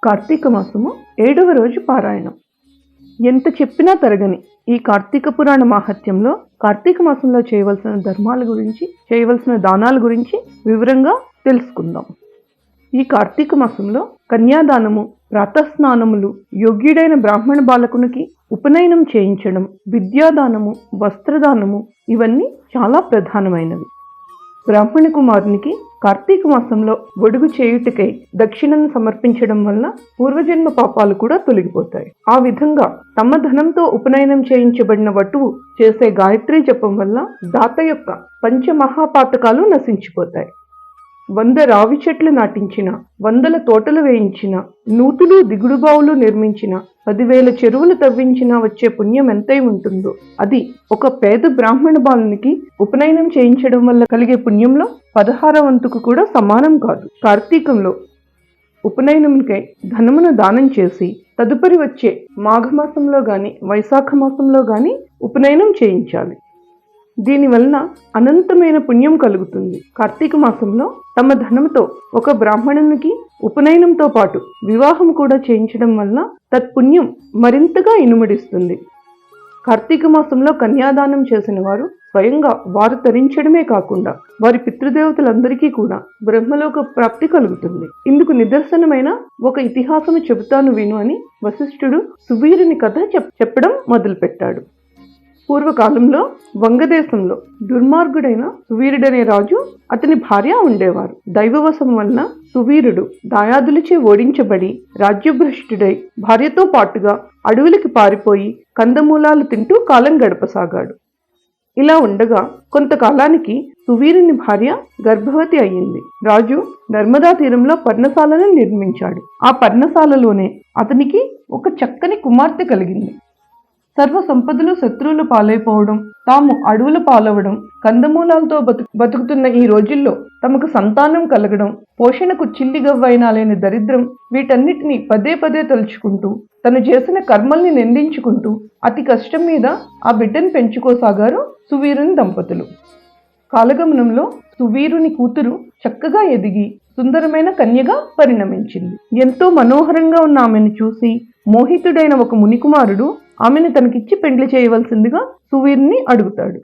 కార్తీక మాసము 7వ రోజు పారాయణం. ఎంత చెప్పినా తరగని ఈ కార్తీక పురాణ మాహత్యంలో కార్తీక మాసంలో చేయవలసిన ధర్మాల గురించి, చేయవలసిన దానాల గురించి వివరంగా తెలుసుకుందాం. ఈ కార్తీక మాసంలో కన్యాదానము, ప్రాతస్నానములు, యోగ్యుడైన బ్రాహ్మణ బాలకునికి ఉపనయనం చేయించడం, విద్యాదానము, వస్త్రదానము ఇవన్నీ చాలా ప్రధానమైనవి. బ్రాహ్మణ కుమారునికి కార్తీక మాసంలో ఒడుగు చేయుటకై దక్షిణను సమర్పించడం వల్ల పూర్వజన్మ పాపాలు కూడా తొలగిపోతాయి. ఆ విధంగా తమ ధనంతో ఉపనయనం చేయించబడిన వటువు చేసే గాయత్రీ జపం వల్ల దాత యొక్క పంచమహాపాతకాలు నశించిపోతాయి. 100 రావి చెట్లు నాటించిన, 100 తోటలు వేయించిన, నూతులు దిగుడు బావులు నిర్మించిన, 10,000 చెరువులు తవ్వించిన వచ్చే పుణ్యం ఎంతై ఉంటుందో అది ఒక పేద బ్రాహ్మణ బాలునికి ఉపనయనం చేయించడం వల్ల కలిగే పుణ్యంలో 16వ వంతుకు కూడా సమానం కాదు. కార్తీకంలో ఉపనయనంకై ధనమును దానం చేసి తదుపరి వచ్చే మాఘమాసంలో గాని వైశాఖ మాసంలో గాని ఉపనయనం చేయించాలి. దీనివలన అనంతమైన పుణ్యం కలుగుతుంది. కార్తీక మాసంలో తమ ధనంతో ఒక బ్రాహ్మణునికి ఉపనయనంతో పాటు వివాహం కూడా చేయించడం వల్ల తత్పుణ్యం మరింతగా ఇనుమడిస్తుంది. కార్తీక మాసంలో కన్యాదానం చేసిన వారు స్వయంగా వారు తరించడమే కాకుండా వారి పితృదేవతలందరికీ కూడా బ్రహ్మలోక ప్రాప్తి కలుగుతుంది. ఇందుకు నిదర్శనమైన ఒక ఇతిహాసము చెబుతాను విను అని వశిష్ఠుడు సువీరుని కథ చెప్పడం మొదలుపెట్టాడు. పూర్వకాలంలో వంగదేశంలో దుర్మార్గుడైన సువీరుడనే రాజు, అతని భార్య ఉండేవారు. దైవవశం వలన సువీరుడు దాయాదులచే ఓడించబడి రాజ్యభ్రష్టుడై భార్యతో పాటుగా అడవులకి పారిపోయి కందమూలాలు తింటూ కాలం గడపసాగాడు. ఇలా ఉండగా కొంతకాలానికి సువీరుని భార్య గర్భవతి అయ్యింది. రాజు నర్మదా తీరంలో పర్ణశాలను నిర్మించాడు. ఆ పర్ణశాలలోనే అతనికి ఒక చక్కని కుమార్తె కలిగింది. సర్వ సంపదలు శత్రువులు పాలైపోవడం, తాము అడవుల పాలవడం, కందమూలాలతో బతుకుతున్న ఈ రోజుల్లో తమకు సంతానం కలగడం, పోషణకు చిల్లిగవ్వైనా లేని దరిద్రం, వీటన్నిటినీ పదే పదే తలుచుకుంటూ తను చేసిన కర్మల్ని నిందించుకుంటూ అతి కష్టం మీద ఆ బిడ్డను పెంచుకోసాగారు సువీరుని దంపతులు. కాలగమనంలో సువీరుని కూతురు చక్కగా ఎదిగి సుందరమైన కన్యగా పరిణమించింది. ఎంతో మనోహరంగా ఉన్న ఆమెను చూసి మోహితుడైన ఒక మునికుమారుడు ఆమెను తనకిచ్చి పెండ్లి చేయవలసిందిగా సువీరుని అడుగుతాడు.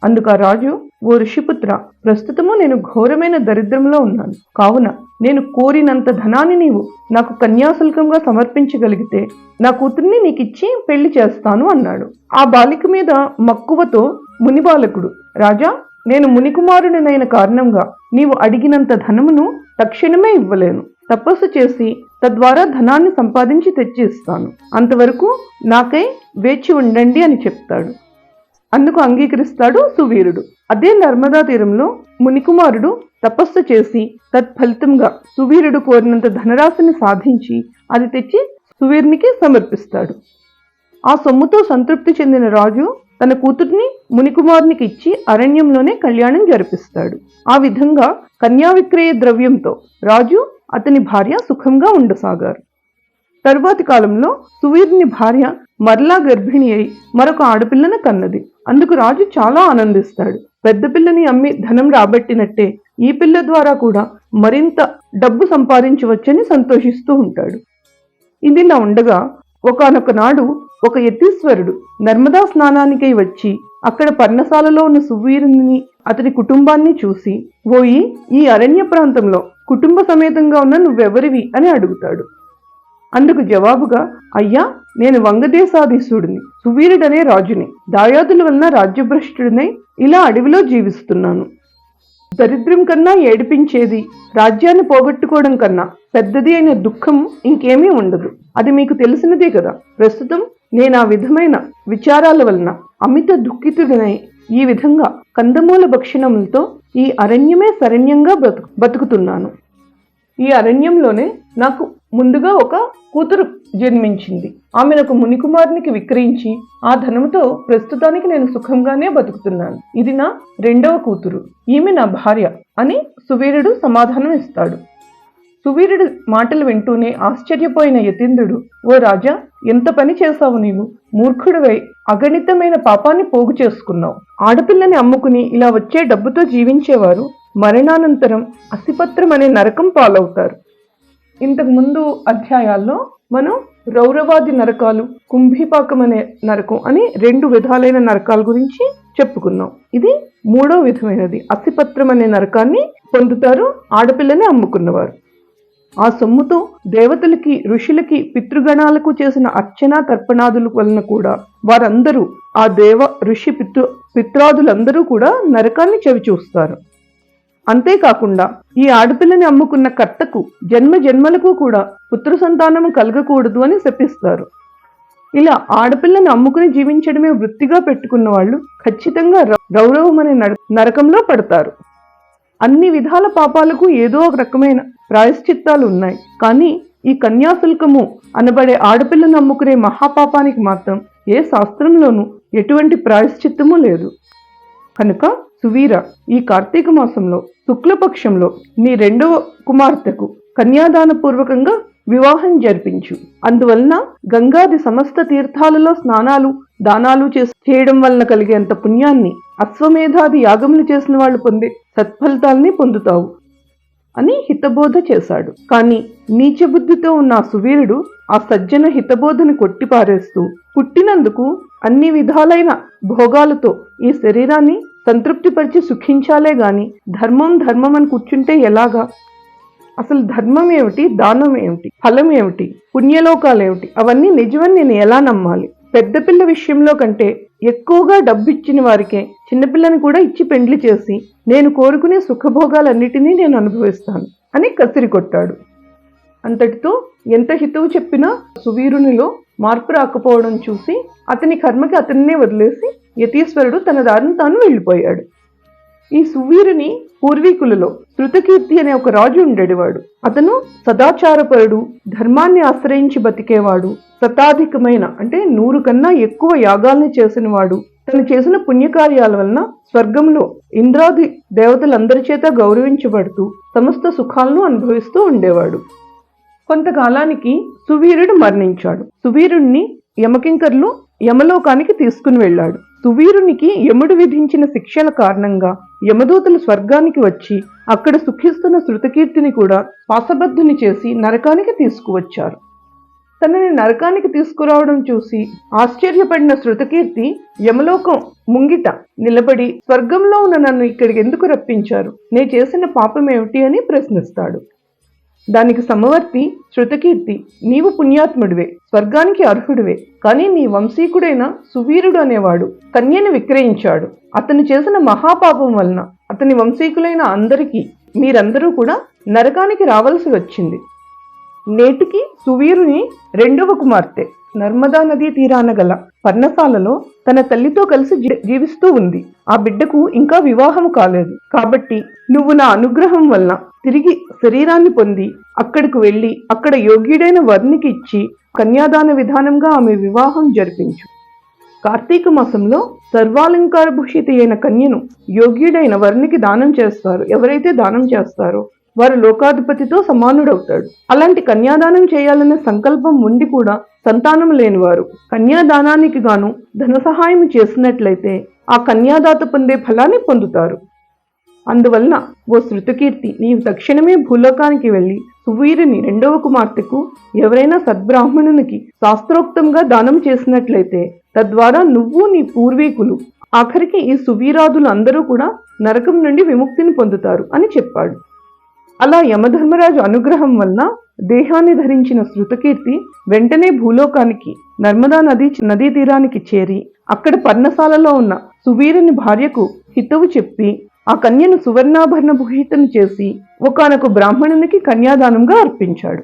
అందుకు ఆ రాజు, ఓ ఋషిపుత్ర, ప్రస్తుతము నేను ఘోరమైన దరిద్రంలో ఉన్నాను. కావున నేను కోరినంత ధనాన్ని నీవు నాకు కన్యాశుల్కంగా సమర్పించగలిగితే నా కూతుర్ని నీకిచ్చి పెళ్లి చేస్తాను అన్నాడు. ఆ బాలిక మీద మక్కువతో ముని బాలకుడు, రాజా, నేను మునికుమారుడినైన కారణంగా నీవు అడిగినంత ధనమును తక్షణమే ఇవ్వలేను. తపస్సు చేసి తద్వారా ధనాన్ని సంపాదించి తెచ్చి ఇస్తాను. అంతవరకు నాకై వేచి ఉండండి అని చెప్తాడు. అందుకు అంగీకరిస్తాడు సువీరుడు. అదే నర్మదా తీరంలో మునికుమారుడు తపస్సు చేసి తత్ఫలితంగా సువీరుడు కోరినంత ధనరాశిని సాధించి అది తెచ్చి సువీరునికి సమర్పిస్తాడు. ఆ సొమ్ముతో సంతృప్తి చెందిన రాజు తన కూతుర్ని మునికుమారునికి ఇచ్చి అరణ్యంలోనే కళ్యాణం జరిపిస్తాడు. ఆ విధంగా కన్యా విక్రయ ద్రవ్యంతో రాజు, అతని భార్య సుఖంగా ఉండసాగారు. తరువాతి కాలంలో సువీరుని భార్య మరలా గర్భిణి అయి మరొక ఆడపిల్లను కన్నది. అందుకు రాజు చాలా ఆనందిస్తాడు. పెద్ద పిల్లని అమ్మి ధనం రాబట్టినట్టే ఈ పిల్ల ద్వారా కూడా మరింత డబ్బు సంపాదించవచ్చని సంతోషిస్తూ ఉంటాడు. ఇదిలా ఉండగా ఒకానొక నాడు ఒక యతీశ్వరుడు నర్మదా స్నానానికై వచ్చి అక్కడ పర్ణశాలలో ఉన్న సువీరుని అతని కుటుంబాన్ని చూసి, ఓయి, ఈ అరణ్య ప్రాంతంలో కుటుంబ సమేతంగా ఉన్న నువ్వెవరివి అని అడుగుతాడు. అందుకు జవాబుగా, అయ్యా, నేను వంగదేశాధీశుడిని, సువీరుడనే రాజుని. దాయాదుల వలన రాజ్యభ్రష్టుడినై ఇలా అడవిలో జీవిస్తున్నాను. దరిద్రం కన్నా ఏడిపించేది, రాజ్యాన్ని పోగొట్టుకోవడం కన్నా పెద్దది అయిన దుఃఖం ఇంకేమీ ఉండదు. అది మీకు తెలిసినదే కదా. ప్రస్తుతం నేను ఆ విధమైన విచారాల వలన అమిత దుఃఖితుడినై ఈ విధంగా కందమూల భక్షణములతో ఈ అరణ్యమే శరణ్యంగా బతుకుతున్నాను. ఈ అరణ్యంలోనే నాకు ముందుగా ఒక కూతురు జన్మించింది. ఆమెను ఒక మునికుమారునికి విక్రయించి ఆ ధనముతో ప్రస్తుతానికి నేను సుఖంగానే బతుకుతున్నాను. ఇది నా 2వ కూతురు, ఈమె నా భార్య అని సువీరుడు సమాధానం ఇస్తాడు. సువీరుడు మాటలు వింటూనే ఆశ్చర్యపోయిన యతీంద్రుడు, ఓ రాజా, ఎంత పని చేశావు నీవు? మూర్ఖుడివై అగణితమైన పాపాన్ని పోగు చేసుకున్నావు. ఆడపిల్లని అమ్ముకుని ఇలా వచ్చే డబ్బుతో జీవించేవారు మరణానంతరం అసిపత్రం అనే నరకం పాలవుతారు. ఇంతకు ముందు అధ్యాయాల్లో మనం రౌరవాది నరకాలు, కుంభీపాకం అనే నరకం అని 2 విధాలైన నరకాల గురించి చెప్పుకున్నాం. ఇది 3వ విధమైనది. అసిపత్రం అనే నరకాన్ని పొందుతారు ఆడపిల్లని అమ్ముకున్నవారు. ఆ సొమ్ముతో దేవతలకి, ఋషులకి, పితృగణాలకు చేసిన అర్చన తర్పణాదుల వలన కూడా వారందరూ, ఆ దేవ ఋషి పిత్రాదులందరూ కూడా నరకాన్ని చవి చూస్తారు. అంతేకాకుండా ఈ ఆడపిల్లని అమ్ముకున్న కర్తకు జన్మ జన్మలకు కూడా పుత్ర సంతానము కలగకూడదు అని శపిస్తారు. ఇలా ఆడపిల్లని అమ్ముకుని జీవించడమే వృత్తిగా పెట్టుకున్న వాళ్ళు ఖచ్చితంగా రౌరవం అనే నరకంలో పడతారు. అన్ని విధాల పాపాలకు ఏదో ఒక రకమైన ప్రాయశ్చిత్తాలు ఉన్నాయి. కానీ ఈ కన్యాశుల్కము అనబడే ఆడపిల్లను అమ్ముకునే మహాపాపానికి మాత్రం ఏ శాస్త్రంలోనూ ఎటువంటి ప్రాయశ్చిత్తము లేదు. కనుక సువీర, ఈ కార్తీక మాసంలో శుక్లపక్షంలో నీ 2వ కుమార్తెకు కన్యాదాన పూర్వకంగా వివాహం జరిపించు. అందువలన గంగాది సమస్త తీర్థాలలో స్నానాలు, దానాలు చేయడం వలన కలిగేంత పుణ్యాన్ని, అశ్వమేధాది యాగములు చేసిన వాళ్ళు పొందే సత్ఫలితాల్ని పొందుతావు అని హితబోధ చేశాడు. కానీ నీచబుద్ధితో ఉన్న ఆ సువీరుడు ఆ సజ్జన హితబోధని కొట్టిపారేస్తూ, పుట్టినందుకు అన్ని విధాలైన భోగాలతో ఈ శరీరాన్ని సంతృప్తిపరిచి సుఖించాలే గాని ధర్మం ధర్మం అని కూర్చుంటే ఎలాగా? అసలు ధర్మం ఏమిటి, దానం ఏమిటి, ఫలం ఏమిటి, పుణ్యలోకాలేమిటి, అవన్నీ నిజమని నేను ఎలా నమ్మాలి? పెద్ద పిల్ల విషయంలో కంటే ఎక్కువగా డబ్బు ఇచ్చిన వారికే చిన్నపిల్లని కూడా ఇచ్చి పెండ్లి చేసి నేను కోరుకునే సుఖభోగాలన్నిటినీ నేను అనుభవిస్తాను అని కసిరి కొట్టాడు. అంతటితో ఎంత హితవు చెప్పినా సువీరునిలో మార్పు రాకపోవడం చూసి అతని కర్మకి అతన్నే వదిలేసి యతీశ్వరుడు తన దారిని తాను వెళ్ళిపోయాడు. ఈ సువీరుని పూర్వీకులలో శృతకీర్తి అనే ఒక రాజు ఉండేవాడు. అతను సదాచారపరుడు, ధర్మాన్ని ఆశ్రయించి బతికేవాడు, శతాధికమైన అంటే 100 కన్నా ఎక్కువ యాగాల్ని చేసినవాడు. తను చేసిన పుణ్యకార్యాల వలన స్వర్గంలో ఇంద్రాది దేవతలందరి చేత గౌరవించబడుతూ సమస్త సుఖాలను అనుభవిస్తూ ఉండేవాడు. కొంతకాలానికి సువీరుడు మరణించాడు. సువీరుణ్ణి యమకింకర్లు యమలోకానికి తీసుకుని వెళ్ళాడు. సువీరునికి యముడు విధించిన శిక్షల కారణంగా యమదూతలు స్వర్గానికి వచ్చి అక్కడ సుఖిస్తున్న శృతకీర్తిని కూడా పాశబద్ధుని చేసి నరకానికి తీసుకువచ్చారు. తనని నరకానికి తీసుకురావడం చూసి ఆశ్చర్యపడిన శృతకీర్తి యమలోకం ముంగిట నిలబడి, స్వర్గంలో ఉన్న నన్ను ఇక్కడికి ఎందుకు రప్పించారు? నే చేసిన పాపం ఏమిటి అని ప్రశ్నిస్తాడు. దానికి సమవర్తి, శృతకీర్తి, నీవు పుణ్యాత్ముడివే, స్వర్గానికి అర్హుడివే. కానీ నీ వంశీకుడైన సువీరుడు అనేవాడు కన్యని విక్రయించాడు. అతను చేసిన మహాపాపం వలన అతని వంశీకులైన మీరందరూ కూడా నరకానికి రావాల్సి వచ్చింది. నేటికి సువీరుని 2వ కుమార్తె నర్మదా నదీ తీరాన గల పర్ణశాలలో తన తల్లితో కలిసి జీవిస్తూ ఉంది. ఆ బిడ్డకు ఇంకా వివాహం కాలేదు. కాబట్టి నువ్వు నా అనుగ్రహం వలన తిరిగి శరీరాన్ని పొంది అక్కడికి వెళ్ళి అక్కడ యోగ్యుడైన వర్ణికి ఇచ్చి కన్యాదాన విధానంగా ఆమె వివాహం జరిపించు. కార్తీక మాసంలో సర్వాలంకార భూషిత అయిన కన్యను యోగ్యుడైన వర్ణికి దానం చేస్తారు. ఎవరైతే దానం చేస్తారో వారు లోకాధిపతితో సమానుడవుతాడు. అలాంటి కన్యాదానం చేయాలనే సంకల్పం ఉండి కూడా సంతానం లేనివారు కన్యాదానానికి గాను ధన సహాయం చేసినట్లయితే ఆ కన్యాదాత పొందే ఫలాన్ని పొందుతారు. అందువలన ఓ శృతకీర్తి, నీవు తక్షణమే భూలోకానికి వెళ్లి సువీరుని 2వ కుమార్తెకు ఎవరైనా సద్బ్రాహ్మణునికి శాస్త్రోక్తంగా దానం చేసినట్లయితే తద్వారా నువ్వు, నీ పూర్వీకులు, ఆఖరికి ఈ సువీరాదులు అందరూ కూడా నరకం నుండి విముక్తిని పొందుతారు అని చెప్పాడు. అలా యమధర్మరాజు అనుగ్రహం వలన దేహాన్ని ధరించిన శృతకీర్తి వెంటనే భూలోకానికి నర్మదా నదీ తీరానికి చేరి అక్కడ పర్ణశాలలో ఉన్న సువీరుని భార్యకు హితవు చెప్పి ఆ కన్యను సువర్ణాభరణ భూషితం చేసి ఒకానొక బ్రాహ్మణునికి కన్యాదానంగా అర్పించాడు.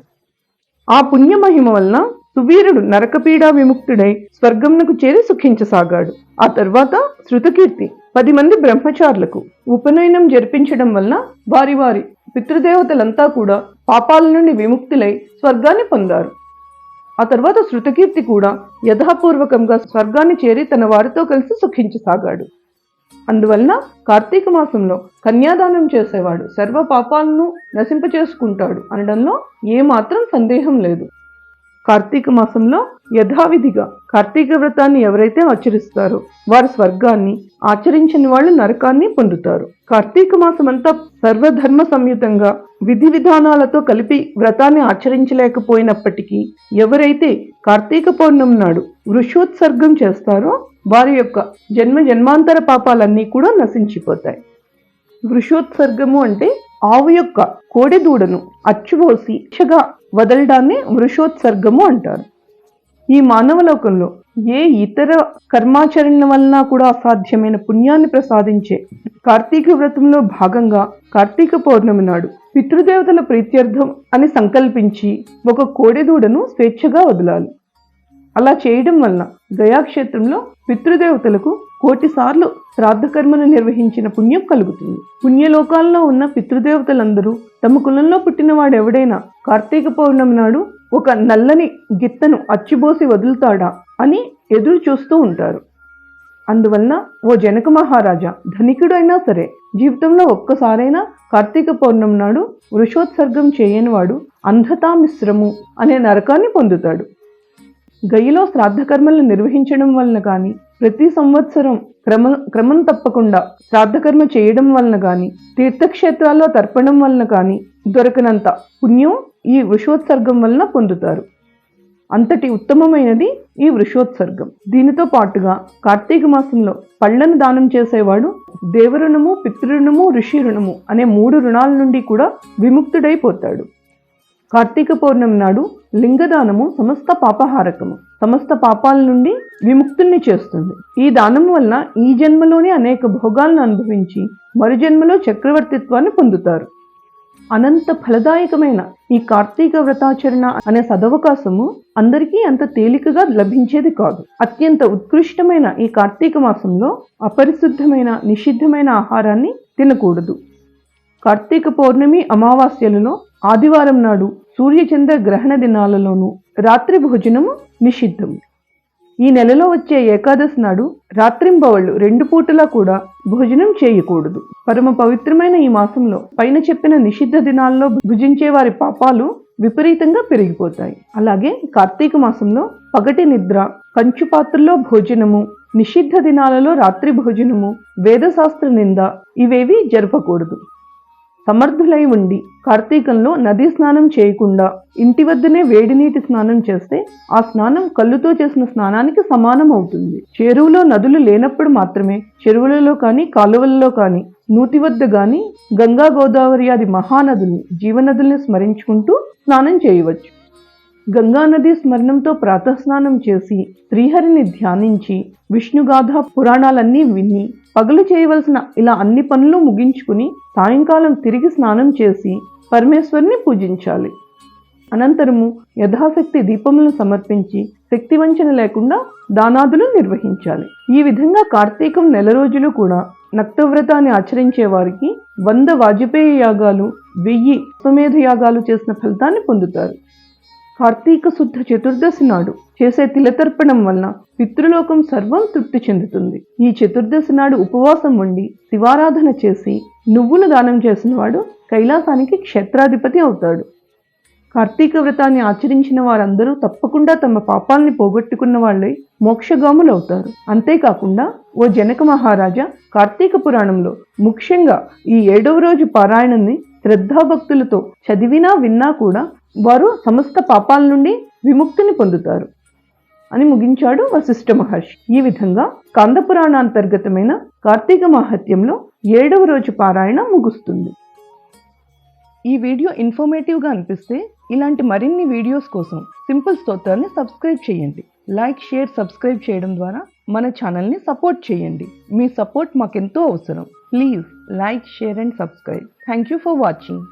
ఆ పుణ్యమహిమ వలన సువీరుడు నరకపీడా విముక్తుడై స్వర్గంనకు చేరి సుఖించసాగాడు. ఆ తర్వాత శృతకీర్తి 10 మంది బ్రహ్మచారులకు ఉపనయనం జరిపించడం వలన వారి వారి పితృదేవతలంతా కూడా పాపాల నుండి విముక్తులై స్వర్గాన్ని పొందారు. ఆ తర్వాత శృతకీర్తి కూడా యథాపూర్వకంగా స్వర్గాన్ని చేరి తన వారితో కలిసి సుఖించసాగాడు. అందువలన కార్తీక మాసంలో కన్యాదానం చేసేవాడు సర్వ పాపాలను నశింపచేసుకుంటాడు అనడంలో ఏమాత్రం సందేహం లేదు. కార్తీక మాసంలో యథావిధిగా కార్తీక వ్రతాన్ని ఎవరైతే ఆచరిస్తారో వారు స్వర్గాన్ని, ఆచరించని వాళ్ళు నరకాన్ని పొందుతారు. కార్తీక మాసం అంతా సర్వధర్మ సంయుతంగా విధి విధానాలతో కలిపి వ్రతాన్ని ఆచరించలేకపోయినప్పటికీ ఎవరైతే కార్తీక పౌర్ణమి నాడు వృషోత్సర్గం చేస్తారో వారి యొక్క జన్మాంతర పాపాలన్నీ కూడా నశించిపోతాయి. వృషోత్సర్గము అంటే ఆవు యొక్క కోడెదూడను అచ్చుబోసి వదలడాన్ని వృషోత్సర్గము అంటారు. ఈ మానవ లోకంలో ఏ ఇతర కర్మాచరణ వలన కూడా అసాధ్యమైన పుణ్యాన్ని ప్రసాదించే కార్తీక వ్రతంలో భాగంగా కార్తీక పౌర్ణమి నాడు పితృదేవతల ప్రీత్యర్థం అని సంకల్పించి ఒక కోడెదూడను స్వేచ్ఛగా వదలాలి. అలా చేయడం వలన గయాక్షేత్రంలో పితృదేవతలకు 1,000,000 సార్లు శ్రాద్ధకర్మను నిర్వహించిన పుణ్యం కలుగుతుంది. పుణ్యలోకాల్లో ఉన్న పితృదేవతలందరూ తమ కులంలో పుట్టిన వాడెవడైనా కార్తీక పౌర్ణమి నాడు ఒక నల్లని గిత్తను అచ్చిబోసి వదులుతాడా అని ఎదురు చూస్తూ ఉంటారు. అందువలన ఓ జనక మహారాజా, ధనికుడు అయినా సరే జీవితంలో ఒక్కసారైనా కార్తీక పౌర్ణమి నాడు వృషోత్సర్గం చేయనివాడు అంధతామిశ్రము అనే నరకాన్ని పొందుతాడు. గయ్యలో శ్రాద్ధకర్మలను నిర్వహించడం వలన కానీ, ప్రతి సంవత్సరం క్రమం తప్పకుండా శ్రాద్ధకర్మ చేయడం వలన కానీ, తీర్థక్షేత్రాల్లో తర్పణం వలన కానీ దొరకనంత పుణ్యం ఈ వృషోత్సర్గం వలన పొందుతారు. అంతటి ఉత్తమమైనది ఈ వృషోత్సర్గం. దీనితో పాటుగా కార్తీక మాసంలో పళ్లను దానం చేసేవాడు దేవరుణము, పితృరుణము, ఋషి రుణము అనే 3 రుణాల నుండి కూడా విముక్తుడైపోతాడు. కార్తీక పౌర్ణమి నాడు లింగదానము సమస్త పాపహారకము, సమస్త పాపాల నుండి విముక్తుల్ని చేస్తుంది. ఈ దానం వలన ఈ జన్మలోనే అనేక భోగాలను అనుభవించి మరు జన్మలో చక్రవర్తిత్వాన్ని పొందుతారు. అనంత ఫలదాయకమైన ఈ కార్తీక వ్రతాచరణ అనే సదవకాశము అందరికీ అంత తేలికగా లభించేది కాదు. అత్యంత ఉత్కృష్టమైన ఈ కార్తీక మాసంలో అపరిశుద్ధమైన, నిషిద్ధమైన ఆహారాన్ని తినకూడదు. కార్తీక పౌర్ణమి, అమావాస్యలలో, ఆదివారం నాడు, సూర్యచంద్ర గ్రహణ దినాలలోనూ రాత్రి భోజనము నిషిద్ధము. ఈ నెలలో వచ్చే ఏకాదశి నాడు రాత్రింబవళ్ళు 2 పూటలా కూడా భోజనం చేయకూడదు. పరమ పవిత్రమైన ఈ మాసంలో పైన చెప్పిన నిషిద్ధ దినాల్లో భుజించే వారి పాపాలు విపరీతంగా పెరిగిపోతాయి. అలాగే కార్తీక మాసంలో పగటి నిద్ర, కంచు పాత్రలో భోజనము, నిషిద్ధ దినాలలో రాత్రి భోజనము, వేదశాస్త్ర నింద ఇవేవి జరపకూడదు. సమర్థులై ఉండి కార్తీకంలో నదీ స్నానం చేయకుండా ఇంటి వద్దనే వేడి నీటి స్నానం చేస్తే ఆ స్నానం కళ్ళుతో చేసిన స్నానానికి సమానం అవుతుంది. చెరువులో నదులు లేనప్పుడు మాత్రమే చెరువులలో కానీ, కాలువలలో కానీ, నూతి వద్ద కానీ గంగా, గోదావరి ఆది మహానదుల్ని, జీవనదుల్ని స్మరించుకుంటూ స్నానం చేయవచ్చు. గంగానది స్మరణంతో ప్రాతస్నానం చేసి శ్రీహరిని ధ్యానించి విష్ణుగాథ పురాణాలన్నీ విని పగలు చేయవలసిన ఇలా అన్ని పనులు ముగించుకుని సాయంకాలం తిరిగి స్నానం చేసి పరమేశ్వరుని పూజించాలి. అనంతరము యథాశక్తి దీపములను సమర్పించి శక్తివంచన లేకుండా దానాదులు నిర్వహించాలి. ఈ విధంగా కార్తీకం నెల రోజులు కూడా నక్తవ్రతాన్ని ఆచరించే వారికి 100 వాజపేయ యాగాలు, 1000 అశ్వమేధ యాగాలు చేసిన ఫలితాన్ని పొందుతారు. కార్తీక శుద్ధ చతుర్దశి నాడు చేసే తిలతర్పణం వలన పితృలోకం సర్వం తృప్తి చెందుతుంది. ఈ చతుర్దశి నాడు ఉపవాసం ఉండి శివారాధన చేసి నువ్వులు దానం చేసిన వాడు కైలాసానికి క్షేత్రాధిపతి అవుతాడు. కార్తీక వ్రతాన్ని ఆచరించిన వారందరూ తప్పకుండా తమ పాపాలని పోగొట్టుకున్న వాళ్ళై మోక్షగాములవుతారు. అంతేకాకుండా ఓ జనక మహారాజా, కార్తీక పురాణంలో ముఖ్యంగా ఈ 7వ రోజు పారాయణాన్ని శ్రద్ధాభక్తులతో చదివినా విన్నా కూడా వారు సమస్త పాపాల నుండి విముక్తిని పొందుతారు అని ముగించాడు వశిష్ఠ మహర్షి. ఈ విధంగా కాందపురాణాంతర్గతమైన కార్తీక మహాత్మ్యంలో 7వ రోజు పారాయణ ముగుస్తుంది. ఈ వీడియో ఇన్ఫర్మేటివ్గా అనిపిస్తే ఇలాంటి మరిన్ని వీడియోస్ కోసం సింపుల్ స్తోత్రాన్ని సబ్స్క్రైబ్ చేయండి. లైక్, షేర్, సబ్స్క్రైబ్ చేయడం ద్వారా మన ఛానల్ని సపోర్ట్ చేయండి. మీ సపోర్ట్ మాకెంతో అవసరం. Please like, share and subscribe. Thank you for watching.